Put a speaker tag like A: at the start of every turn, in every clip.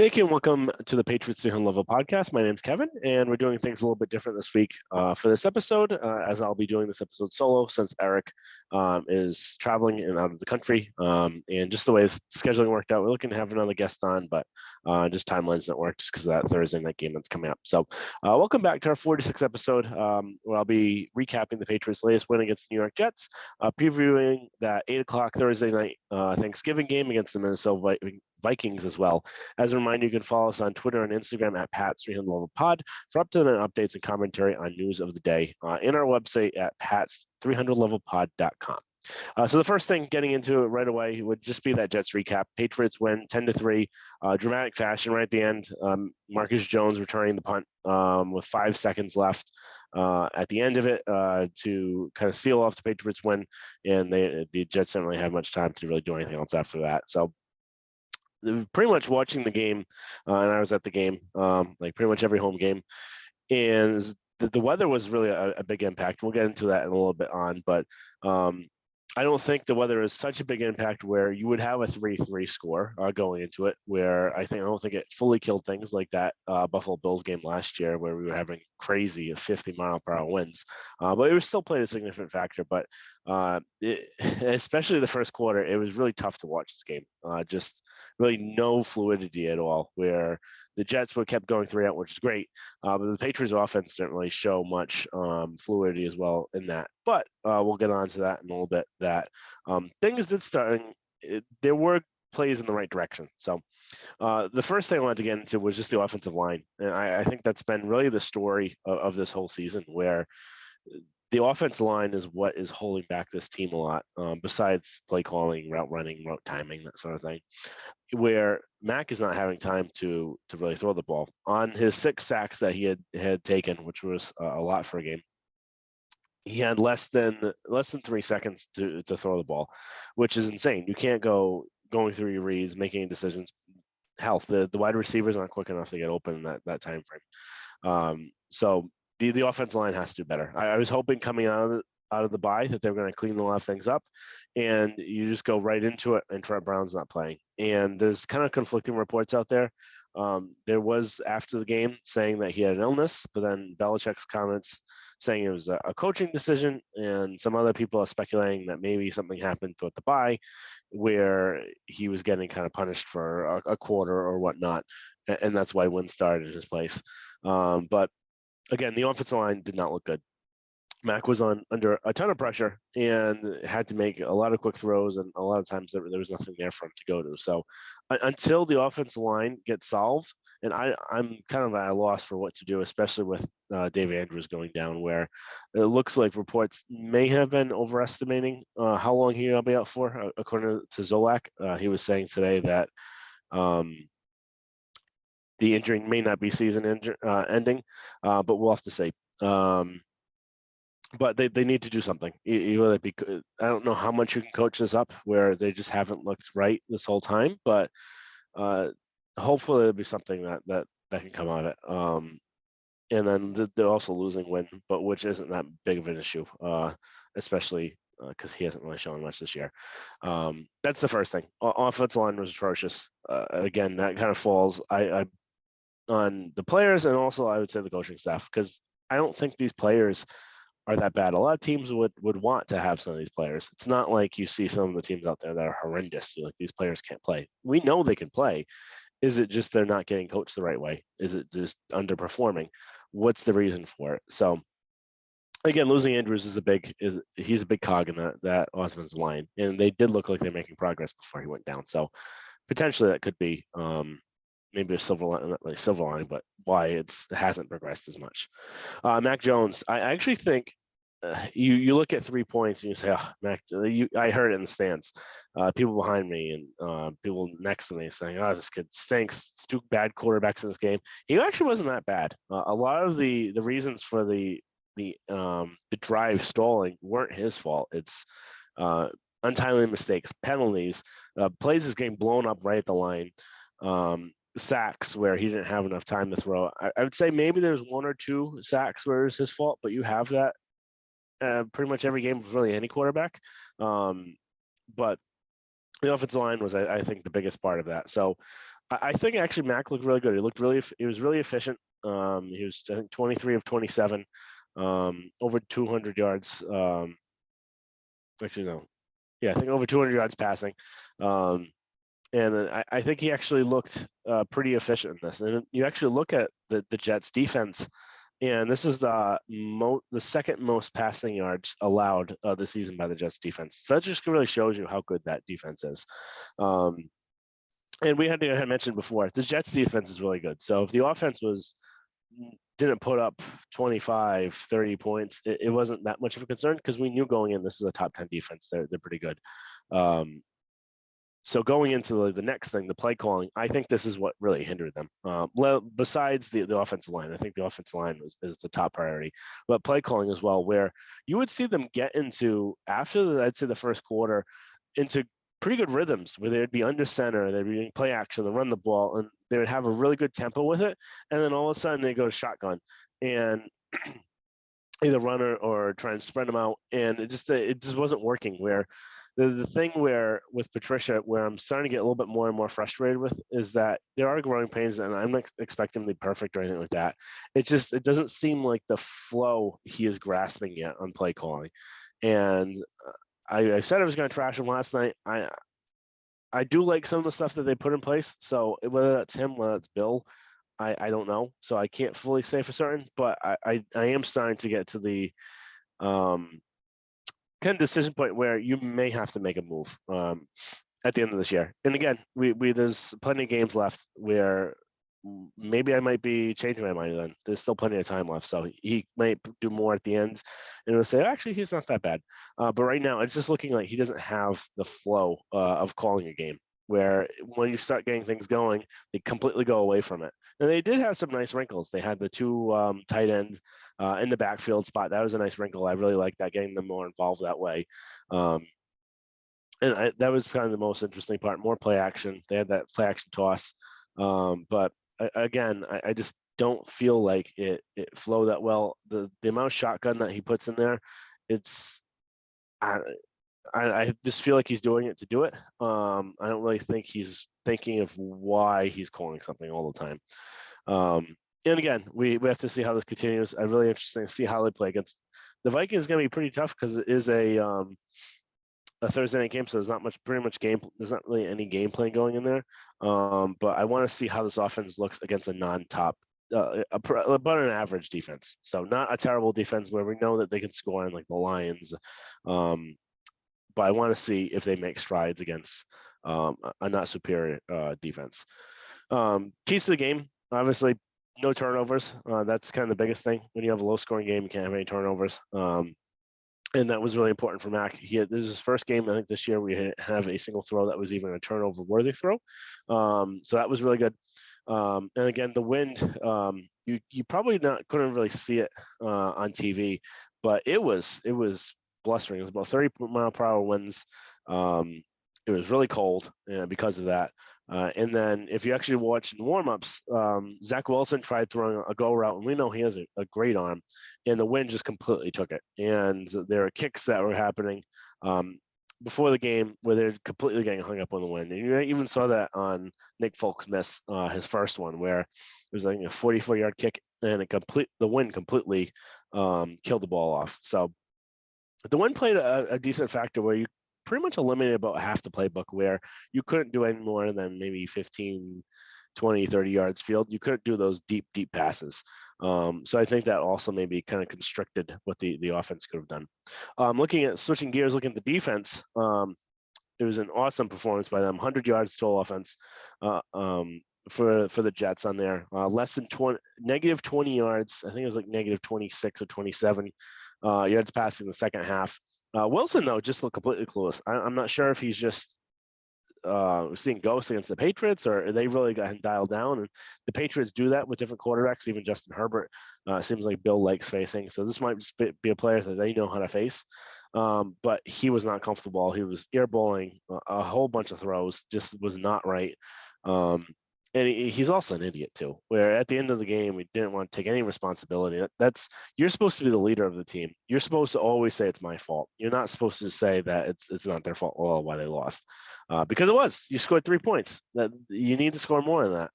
A: Thank you and welcome to the Patriots 300 Level Podcast. My name is Kevin, and we're doing things a little bit different this week for this episode, as I'll be doing this episode solo since Eric is traveling and out of the country. And just the way the scheduling worked out, we're looking to have another guest on, but just timelines didn't work just because of that Thursday night game that's coming up. So welcome back to our 46th episode, where I'll be recapping the Patriots' latest win against the New York Jets, previewing that 8 o'clock Thursday night Thanksgiving game against the Minnesota Vikings as well. As a reminder, you can follow us on Twitter and Instagram at Pats300levelpod for up-to-date updates and commentary on news of the day, in our website at Pats300levelpod.com. So the first thing getting into it right away would just be that Jets recap. Patriots win 10-3, dramatic fashion right at the end. Marcus Jones returning the punt with 5 seconds left at the end of it to kind of seal off the Patriots win, and the Jets didn't really have much time to really do anything else after that. So pretty much watching the game, and I was at the game, like pretty much every home game, and the weather was really a big impact. We'll get into that in a little bit on, but I don't think the weather is such a big impact where you would have a 3-3 score going into it, where I don't think it fully killed things like that Buffalo Bills game last year where we were having crazy 50-mile-per-hour winds. But it was still played a significant factor. But especially the first quarter, it was really tough to watch this game. Just really no fluidity at all, where the Jets would kept going 3-out, which is great. But the Patriots offense didn't really show much fluidity as well in that. But we'll get on to that in a little bit. That things did start. There were plays in the right direction. So the first thing I wanted to get into was just the offensive line. And I think that's been really the story of this whole season, where the offensive line is what is holding back this team a lot, besides play calling, route running, route timing, that sort of thing, where Mac is not having time to really throw the ball. On his 6 sacks that he had taken, which was a lot for a game, he had less than 3 seconds to throw the ball, which is insane. You can't go going through your reads, making decisions. Hell, the wide receivers aren't quick enough to get open in that time frame. So the offensive line has to do better. I was hoping coming out of the bye that they were going to clean a lot of things up, and you just go right into it, and Trent Brown's not playing. And there's kind of conflicting reports out there. There was after the game saying that he had an illness, but then Belichick's comments saying it was a coaching decision, and some other people are speculating that maybe something happened at the bye where he was getting kind of punished for a quarter or whatnot, and that's why Wynn started in his place. But again, the offensive line did not look good. Mac was under a ton of pressure and had to make a lot of quick throws, and a lot of times there was nothing there for him to go to. So until the offensive line gets solved, and I'm kind of at a loss for what to do, especially with Dave Andrews going down, where it looks like reports may have been overestimating how long he'll be out for. According to Zolak, he was saying today that the injury may not be season ending, but we'll have to see. But they need to do something. I don't know how much you can coach this up where they just haven't looked right this whole time, but hopefully there'll be something that can come out of it. And then they're also losing Wynn, but which isn't that big of an issue, especially because he hasn't really shown much this year. That's the first thing. Offensive line was atrocious. Again, that kind of falls on the players, and also I would say the coaching staff, because I don't think these players are that bad. A lot of teams would want to have some of these players. It's not like you see some of the teams out there that are horrendous. You're like, these players can't play. We know they can play. Is it just they're not getting coached the right way? Is it just underperforming? What's the reason for it? So again, losing Andrews he's a big cog in that offensive line, and they did look like they're making progress before he went down. So potentially that could be maybe a silver line, but why it hasn't progressed as much. Mac Jones, I actually think you look at 3 points and you say, oh, Mac, I heard it in the stands. People behind me and people next to me saying, oh, this kid stinks. It's 2 bad quarterbacks in this game. He actually wasn't that bad. A lot of the reasons for the drive stalling weren't his fault. It's untimely mistakes, penalties, plays is getting blown up right at the line. Sacks where he didn't have enough time to throw. I would say maybe there's 1 or 2 sacks where it's his fault, but you have that pretty much every game with really any quarterback. But the offensive line was, I think, the biggest part of that. So I think actually Mac looked really good. He was really efficient. He was, I think, 23 of 27, over 200 yards. Actually, no. Yeah, I think over 200 yards passing. Um, and I think he actually looked pretty efficient in this. And you actually look at the Jets defense, and this is the second most passing yards allowed this season by the Jets defense. So that just really shows you how good that defense is. Um, and we had mentioned before, the Jets defense is really good. So if the offense didn't put up 25, 30 points, it wasn't that much of a concern because we knew going in this is a top 10 defense. They're pretty good. So going into the next thing, the play calling, I think this is what really hindered them. Well, besides the offensive line, I think the offensive line is the top priority, but play calling as well, where you would see them get into after I'd say the first quarter into pretty good rhythms where they'd be under center, they'd be doing play action, they run the ball, and they would have a really good tempo with it, and then all of a sudden they go shotgun and either run or try and spread them out, and it just wasn't working. Where the thing where with Patricia, where I'm starting to get a little bit more and more frustrated with, is that there are growing pains, and I'm not expecting to be perfect or anything like that. It doesn't seem like the flow he is grasping yet on play calling, and I said I was going to trash him last night. I do like some of the stuff that they put in place. So whether that's him, whether it's Bill, I don't know. So I can't fully say for certain, but I am starting to get to the um, kind of decision point where you may have to make a move at the end of this year. And again, we there's plenty of games left where maybe I might be changing my mind then. There's still plenty of time left. So he might do more at the end and it'll say, actually, he's not that bad. But right now, it's just looking like he doesn't have the flow of calling a game where when you start getting things going, they completely go away from it. And they did have some nice wrinkles. They had the two tight ends in the backfield spot. That was a nice wrinkle. I really like that, getting them more involved that way. And that was kind of the most interesting part. More play action. They had that play action toss. But again, I just don't feel like it flowed that well. The amount of shotgun that he puts in there, it's I just feel like he's doing it to do it. I don't really think he's thinking of why he's calling something all the time. And again, we have to see how this continues. I'm really interested to see how they play against the Vikings. Is going to be pretty tough because it is a Thursday night game, so there's not pretty much game. There's not really any game plan going in there. But I want to see how this offense looks against a non-top, about an average defense. So not a terrible defense where we know that they can score on like the Lions. But I want to see if they make strides against a not superior defense. Keys to the game, obviously, no turnovers. That's kind of the biggest thing. When you have a low-scoring game, you can't have any turnovers. And that was really important for Mac. This is his first game, I think, this year we have a single throw that was even a turnover-worthy throw. So that was really good. And again, the wind, you probably couldn't really see it on TV, but it was blustering. It was about 30-mile-per-hour winds. It was really cold because of that. And then if you actually watch in warm-ups, Zach Wilson tried throwing a go route, and we know he has a great arm, and the wind just completely took it. And there are kicks that were happening before the game where they're completely getting hung up on the wind. And you even saw that on Nick Folk's miss, his first one, where it was like a 44-yard kick, and the wind completely killed the ball off. So the wind played a decent factor where you pretty much eliminated about half the playbook, where you couldn't do any more than maybe 15, 20, 30 yards field. You couldn't do those deep passes. So I think that also maybe kind of constricted what the offense could have done. Switching gears, looking at the defense, it was an awesome performance by them. 100 yards total offense for the Jets on there. Less than negative 20 yards. I think it was like negative 26 or 27 yards passing in the second half. Wilson, though, just looked completely clueless. I'm not sure if he's just seeing ghosts against the Patriots, or they really got him dialed down. And the Patriots do that with different quarterbacks. Even Justin Herbert seems like Bill likes facing. So this might just be a player that they know how to face. But he was not comfortable. He was airballing a whole bunch of throws, just was not right. and he's also an idiot too. Where at the end of the game, he didn't want to take any responsibility. That's you're supposed to be the leader of the team. You're supposed to always say it's my fault. You're not supposed to say that it's not their fault. Well, why they lost, because it was. You scored 3 points. That you need to score more than that.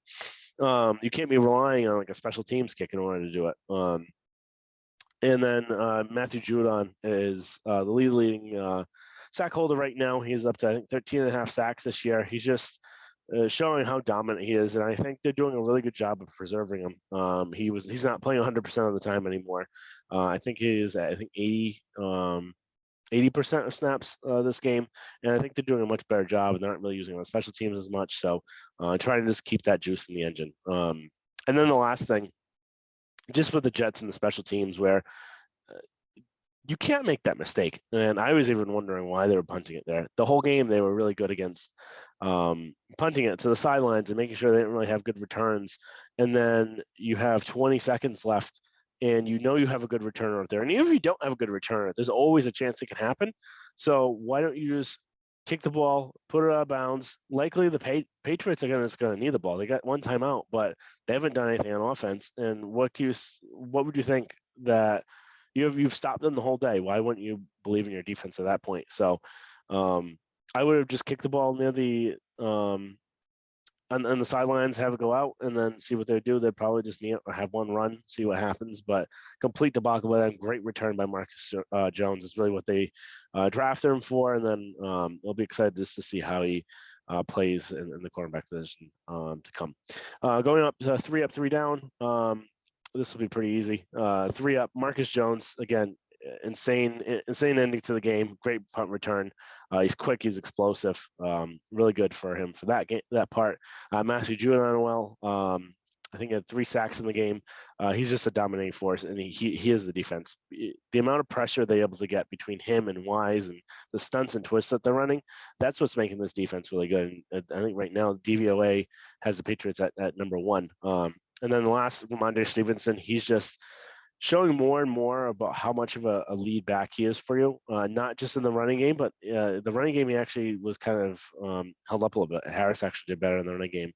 A: You can't be relying on like a special teams kick in order to do it. And then Matthew Judon is the leading sack holder right now. He's up to, I think, 13 and a half sacks this year. He's just showing how dominant he is, and I think they're doing a really good job of preserving him. He's not playing 100% of the time anymore. I think he is at, I think, 80% of snaps this game, and I think they're doing a much better job, and they're not really using on special teams as much. So trying to just keep that juice in the engine. And then the last thing, just with the Jets and the special teams, where you can't make that mistake. And I was even wondering why they were punting it there. The whole game, they were really good against punting it to the sidelines and making sure they didn't really have good returns. And then you have 20 seconds left, and you know you have a good returner out there. And even if you don't have a good returner, there's always a chance it can happen. So why don't you just kick the ball, put it out of bounds? Likely the Patriots are going to need the ball. They got one timeout, but they haven't done anything on offense. And what would you think that you've stopped them the whole day? Why wouldn't you believe in your defense at that point? So I would have just kicked the ball near the on the sidelines, have it go out, and then see what they do. They'd probably just have one run, see what happens. But complete debacle by them. Great return by Marcus Jones. Is really what they drafted him for, and then I'll be excited just to see how he plays in the quarterback position to come. Going up to 3 up, 3 down. This will be pretty easy. 3 up, Marcus Jones again. Insane ending to the game. Great punt return. He's quick. He's explosive. Really good for him for that part. Matthew Judon, I think he had 3 sacks in the game. He's just a dominating force, and he is the defense. The amount of pressure they're able to get between him and Wise and the stunts and twists that they're running, that's what's making this defense really good. And I think right now DVOA has the Patriots at number 1. And then the last, Ramondre Stevenson, he's just showing more and more about how much of a lead back he is for you, not just in the running game, but the running game he actually was kind of held up a little bit. Harris actually did better in the running game,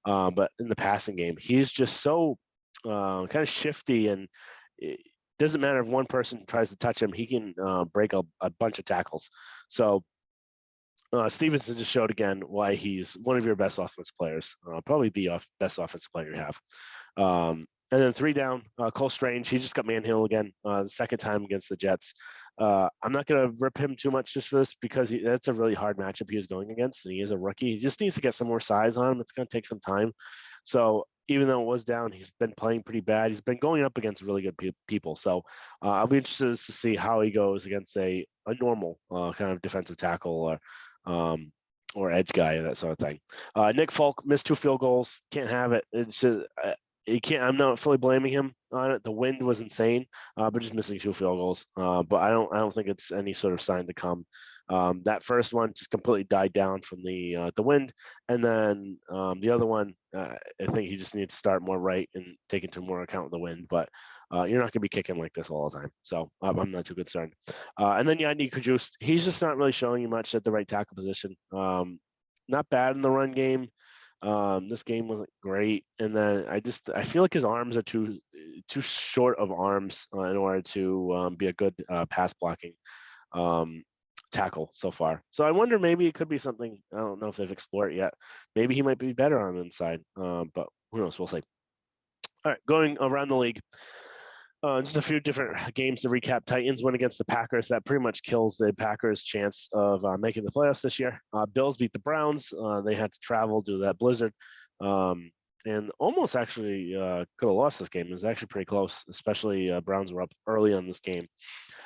A: but in the passing game, he's just so kind of shifty, and it doesn't matter if one person tries to touch him, he can break a bunch of tackles. So Stevenson just showed again why he's one of your best offensive players, probably the best offensive player you have. And then 3 down, Cole Strange. He just got manhandled again, the second time against the Jets. I'm not going to rip him too much just for this because that's a really hard matchup he was going against, and he is a rookie. He just needs to get some more size on him. It's going to take some time. So even though it was down, he's been playing pretty bad. He's been going up against really good people. So I'll be interested to see how he goes against a normal kind of defensive tackle or edge guy, that sort of thing. Nick Folk missed 2 field goals. Can't have it. It's just, you can't. I'm not fully blaming him on it. The wind was insane, but just missing 2 field goals. But I don't think it's any sort of sign to come. That first one just completely died down from the wind, and then the other one, I think he just needs to start more right and take into more account of the wind. But you're not going to be kicking like this all the time, so I'm not too concerned. And then Yannick Kajus, he's just not really showing you much at the right tackle position. Not bad in the run game. This game wasn't great, and then I feel like his arms are too short of arms in order to be a good pass blocking tackle so far. So I wonder, maybe it could be something. I don't know if they've explored it yet. Maybe he might be better on the inside, but who knows? We'll see. All right, going around the league. Just a few different games to recap. Titans win against the Packers. That pretty much kills the Packers' chance of making the playoffs this year. Bills beat the Browns. They had to travel due to that blizzard, and almost actually could have lost this game. It was actually pretty close, especially Browns were up early on this game.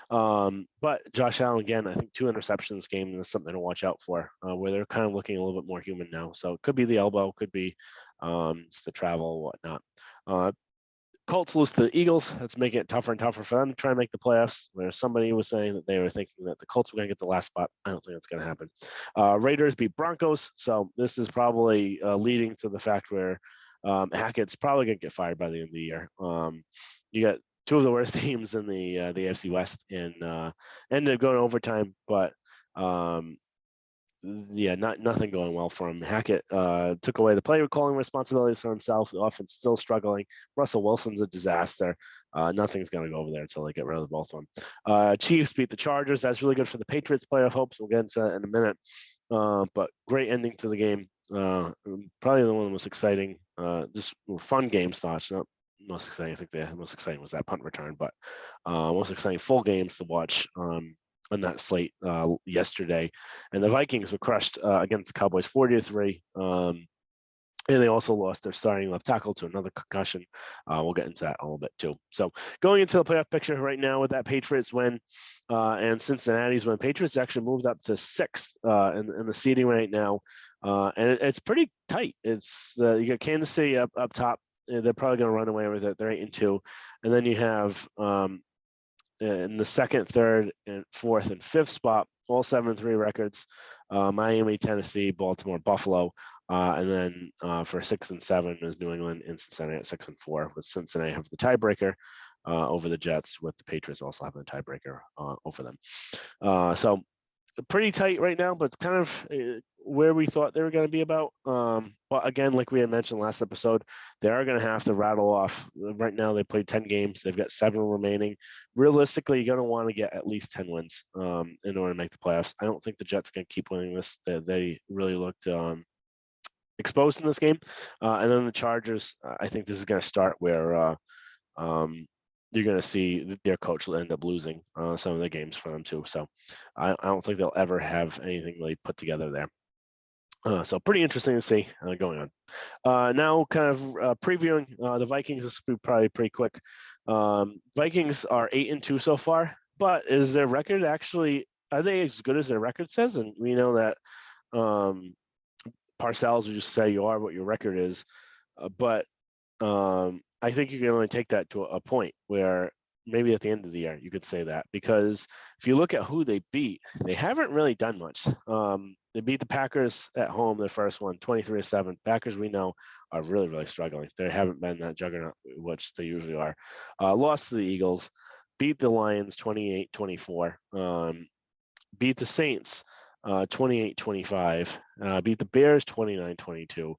A: But Josh Allen, again, I think 2 interceptions this game, and that's something to watch out for, where they're kind of looking a little bit more human now. So it could be the elbow, could be just the travel, whatnot. Colts lose to the Eagles. That's making it tougher and tougher for them to try and make the playoffs. Where somebody was saying that they were thinking that the Colts were going to get the last spot. I don't think that's going to happen. Raiders beat Broncos. So this is probably leading to the fact where Hackett's probably going to get fired by the end of the year. You got 2 of the worst teams in the AFC West, and ended up going overtime. But yeah, nothing going well for him. Hackett took away the play calling responsibilities for himself. The offense still struggling. Russell Wilson's a disaster. Nothing's going to go over there until they get rid of both of them. Chiefs beat the Chargers. That's really good for the Patriots' playoff hopes. We'll get into that in a minute. But great ending to the game. Probably the one of the most exciting, just fun games to watch. Not most exciting. I think the most exciting was that punt return, but most exciting full games to watch on that slate yesterday. And the Vikings were crushed against the Cowboys 40-3. And they also lost their starting left tackle to another concussion. We'll get into that a little bit too. So going into the playoff picture right now with that Patriots win and Cincinnati's win, Patriots actually moved up to sixth in the seeding right now. And it's pretty tight. It's you got Kansas City up top. They're probably going to run away with it. They're 8-2. And then you have in the second, third, and fourth, and fifth spot, all 7-3 records. Miami, Tennessee, Baltimore, Buffalo, and then for 6 and 7 is New England and Cincinnati at 6 and 4. With Cincinnati have the tiebreaker over the Jets, with the Patriots also having the tiebreaker over them. So pretty tight right now, but it's kind of where we thought they were going to be about. But again, like we had mentioned last episode, they are going to have to rattle off. Right now, they played 10 games. They've got 7 remaining. Realistically, you're going to want to get at least 10 wins in order to make the playoffs. I don't think the Jets can keep winning this. They really looked exposed in this game. And then the Chargers, I think this is going to start where you're going to see their coach will end up losing some of the games for them too. So I don't think they'll ever have anything really put together there. So pretty interesting to see going on. Now kind of previewing the Vikings. This will be probably pretty quick. Vikings are 8-2 so far, but is their record actually, are they as good as their record says? And we know that Parcells will just say you are what your record is. But I think you can only take that to a point where maybe at the end of the year you could say that, because if you look at who they beat, they haven't really done much. They beat the Packers at home, their first one, 23-7. Packers, we know, are really, really struggling. They haven't been that juggernaut, which they usually are. Lost to the Eagles, beat the Lions 28-24, beat the Saints 28-25, beat the Bears 29-22.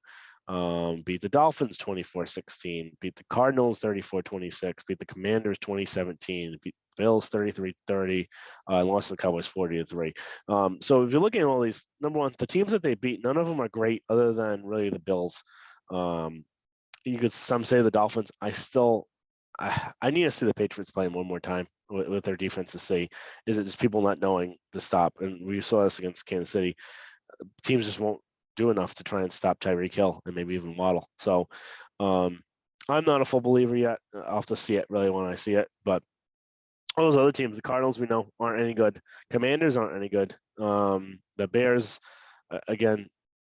A: Beat the Dolphins 24-16, beat the Cardinals 34-26, beat the Commanders 20-17, beat the Bills 33-30, and lost to the Cowboys 40-3. So if you're looking at all these, number one, the teams that they beat, none of them are great other than really the Bills. You could some say the Dolphins. I need to see the Patriots playing one more time with their defense to see, is it just people not knowing to stop? And we saw this against Kansas City. Teams just won't do enough to try and stop Tyreek Hill and maybe even Waddle. So I'm not a full believer yet. I'll have to see it really when I see it. But all those other teams, the Cardinals we know aren't any good. Commanders aren't any good. The Bears, again,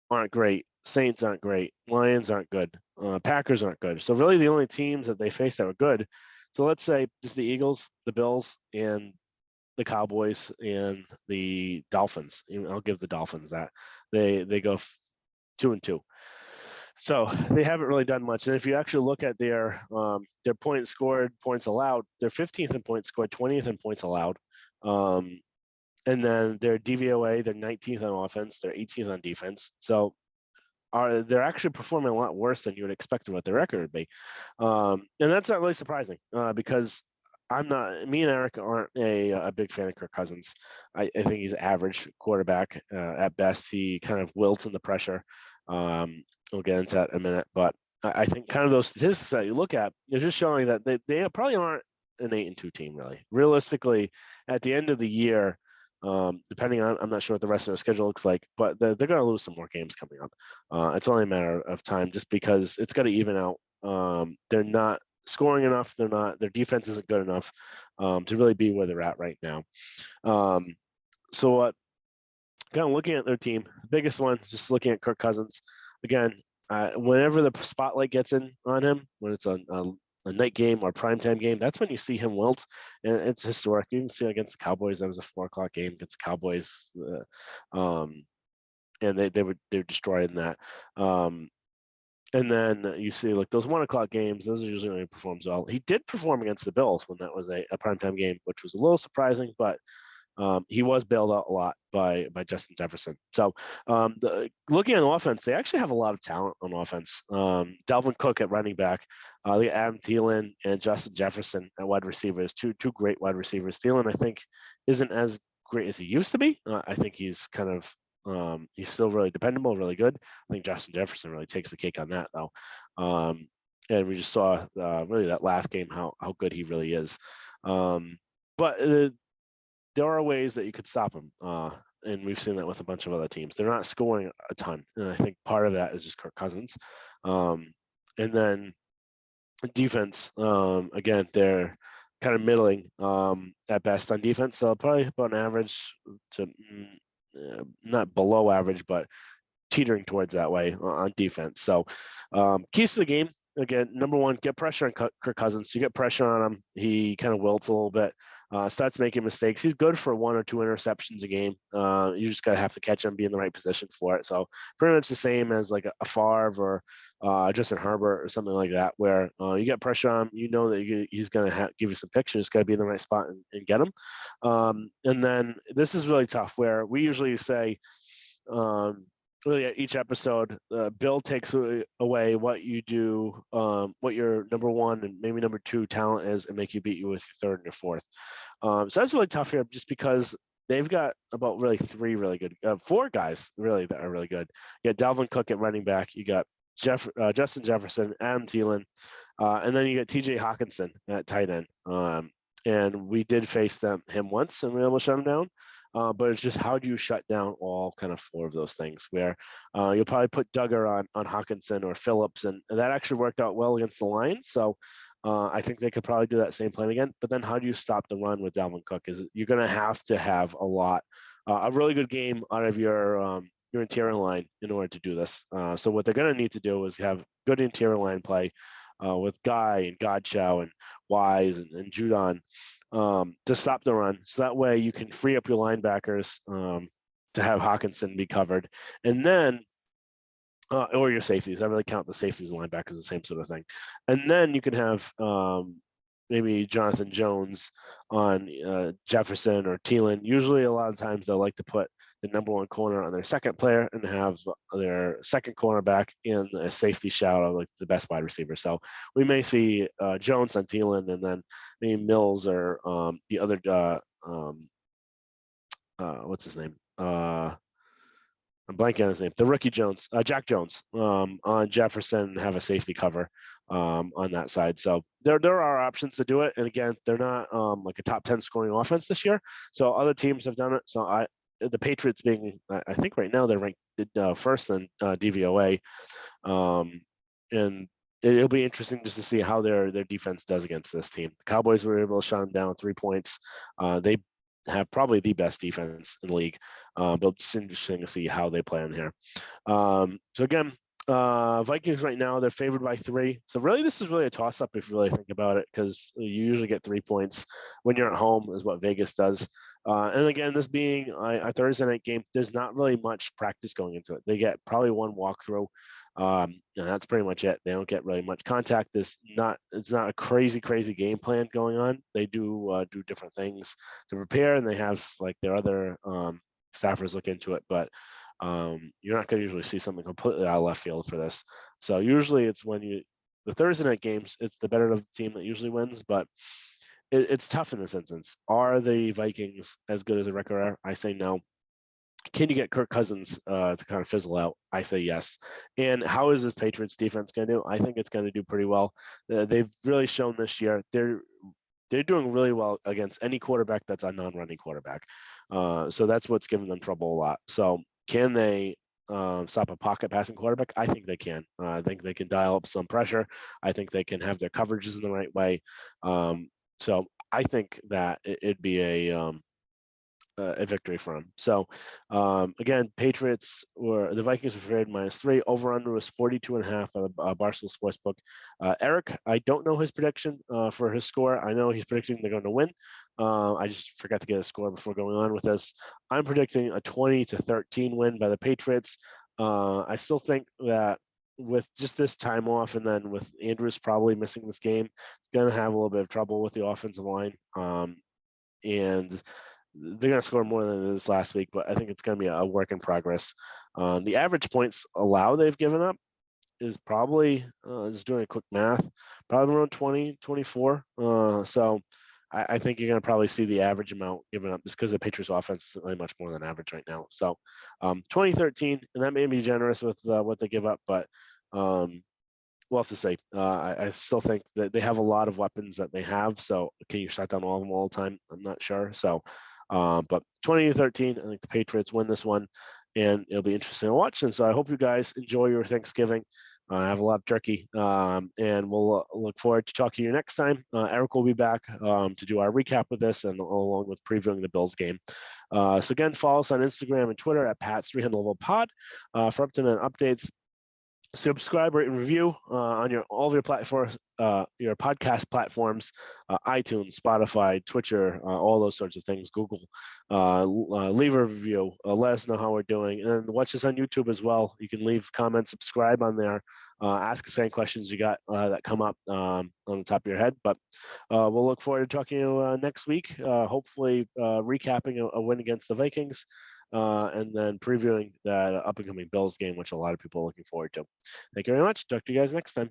A: aren't great. Saints aren't great. Lions aren't good. Packers aren't good. So really the only teams that they faced that were good. So let's say just the Eagles, the Bills, and the Cowboys and the Dolphins. I'll give the Dolphins that. They go 2-2. So they haven't really done much. And if you actually look at their points scored, points allowed, they're 15th in points scored, 20th in points allowed. And then their DVOA, they're 19th on offense, they're 18th on defense. So they're actually performing a lot worse than you would expect what their record would be. And that's not really surprising because me and Eric aren't a big fan of Kirk Cousins. I think he's an average quarterback at best. He kind of wilts in the pressure. We'll get into that in a minute, but I think kind of those statistics that you look at is just showing that they probably aren't an 8-2 team really. Realistically, at the end of the year, depending on, I'm not sure what the rest of their schedule looks like, but they're going to lose some more games coming up. It's only a matter of time, just because it's got to even out. They're not scoring enough. Their defense isn't good enough to really be where they're at right now. So kind of looking at their team, the biggest one, just looking at Kirk Cousins again. Whenever the spotlight gets in on him, when it's a night game or primetime game, that's when you see him wilt, and it's historic. You can see against the Cowboys, that was a 4:00 game against the Cowboys, and they were destroyed in that. And then you see like those 1:00 games, those are usually when he performs well. He did perform against the Bills when that was a primetime game, which was a little surprising, but he was bailed out a lot by Justin Jefferson. So looking at the offense, they actually have a lot of talent on offense. Dalvin Cook at running back, Adam Thielen and Justin Jefferson at wide receivers, two great wide receivers. Thielen, I think, isn't as great as he used to be. I think he's kind of he's still really dependable, really good. I think Justin Jefferson really takes the cake on that, though. And we just saw really that last game how good he really is. But there are ways that you could stop him, and we've seen that with a bunch of other teams. They're not scoring a ton, and I think part of that is just Kirk Cousins. And then defense, again, they're kind of middling at best on defense, so probably about an average to not below average, but teetering towards that way on defense. So keys to the game, again, number one, get pressure on Kirk Cousins. You get pressure on him, he kind of wilts a little bit, starts making mistakes. He's good for 1 or 2 interceptions a game. You just gotta have to catch him, be in the right position for it. So pretty much the same as like a Favre or Justin Herbert or something like that, where you get pressure on him, you know that he's gonna give you some pictures. Got to be in the right spot and get him. And then this is really tough, where we usually say, really at each episode, Bill takes away what you do, what your number one and maybe number 2 talent is, and make you beat you with your third and your fourth. So that's really tough here, just because they've got about really 3 really good, 4 guys really that are really good. You got Dalvin Cook at running back. You got Justin Jefferson, Adam Thielen, and then you got T.J. Hawkinson at tight end. And we did face him once, and we were able to shut him down. But it's just, how do you shut down all kind of 4 of those things, where you'll probably put Duggar on Hawkinson or Phillips, and that actually worked out well against the Lions. So I think they could probably do that same plan again. But then how do you stop the run with Dalvin Cook? You're going to have a really good game out of your interior line in order to do this. So what they're going to need to do is have good interior line play with Guy and Godchow and Wise and Judon, to stop the run. So that way you can free up your linebackers to have Hawkinson be covered. And then, or your safeties. I really count the safeties and linebackers the same sort of thing. And then you can have maybe Jonathan Jones on Jefferson or Thielen. Usually a lot of times they'll like to put the number 1 corner on their second player and have their second cornerback in a safety shout of like the best wide receiver. So we may see Jones on Thielen, and then maybe Mills or the other what's his name? I'm blanking on his name. The rookie Jones, Jack Jones, on Jefferson, have a safety cover on that side. So there are options to do it. And again, they're not like a top 10 scoring offense this year. So other teams have done it. So the Patriots being, I think right now they're ranked first in DVOA, and it'll be interesting just to see how their defense does against this team. The Cowboys were able to shut them down with 3 points. They have probably the best defense in the league, but it's interesting to see how they play in here. So again, Vikings right now, they're favored by 3. So really, this is really a toss-up if you really think about it, because you usually get 3 points when you're at home, is what Vegas does. And again, this being a Thursday night game, there's not really much practice going into it. They get probably 1 walkthrough. And that's pretty much it. They don't get really much contact. It's not a crazy game plan going on. They do different things to prepare, and they have like their other staffers look into it, but you're not going to usually see something completely out of left field for this. So usually it's when the Thursday night games, it's the better of the team that usually wins, but it's tough in this instance. Are the Vikings as good as a record are? I say no. Can you get Kirk Cousins to kind of fizzle out? I say yes. And how is this Patriots defense going to do? I think it's going to do pretty well. They've really shown this year they're doing really well against any quarterback that's a non-running quarterback. So that's what's giving them trouble a lot. So can they stop a pocket passing quarterback? I think they can. I think they can dial up some pressure. I think they can have their coverages in the right way. So I think that it'd be a victory for him. So again, the Vikings were favored -3. Over under was 42.5 at Barstool Sportsbook. Eric, I don't know his prediction for his score. I know he's predicting they're going to win. I just forgot to get a score before going on with this. I'm predicting a 20-13 win by the Patriots. I still think that with just this time off, and then with Andrews probably missing this game, it's going to have a little bit of trouble with the offensive line. And they're going to score more than this last week, but I think it's going to be a work in progress. The average points allowed they've given up is probably, just doing a quick math, probably around 20, 24. So I think you're going to probably see the average amount given up just because the Patriots offense isn't really much more than average right now. So 2013, and that may be generous with what they give up, but we'll have to say. I still think that they have a lot of weapons that they have. So can you shut down all of them all the time? I'm not sure. So, but 2013, I think the Patriots win this one, and it'll be interesting to watch. And so I hope you guys enjoy your Thanksgiving. Have a lot of turkey, and we'll look forward to talking to you next time. Eric will be back to do our recap of this, and along with previewing the Bills game. So again, follow us on Instagram and Twitter at Pat's 300 Level Pod for up-to-minute updates. Subscribe, rate, and review on all of your platforms, your podcast platforms, iTunes, Spotify, Twitter, all those sorts of things. Google. Leave a review. Let us know how we're doing, and watch us on YouTube as well. You can leave comments, subscribe on there. Ask us any questions you got that come up on the top of your head. But we'll look forward to talking to you next week. Hopefully, recapping a win against the Vikings. And then previewing that up and coming Bills game, which a lot of people are looking forward to. Thank you very much. Talk to you guys next time.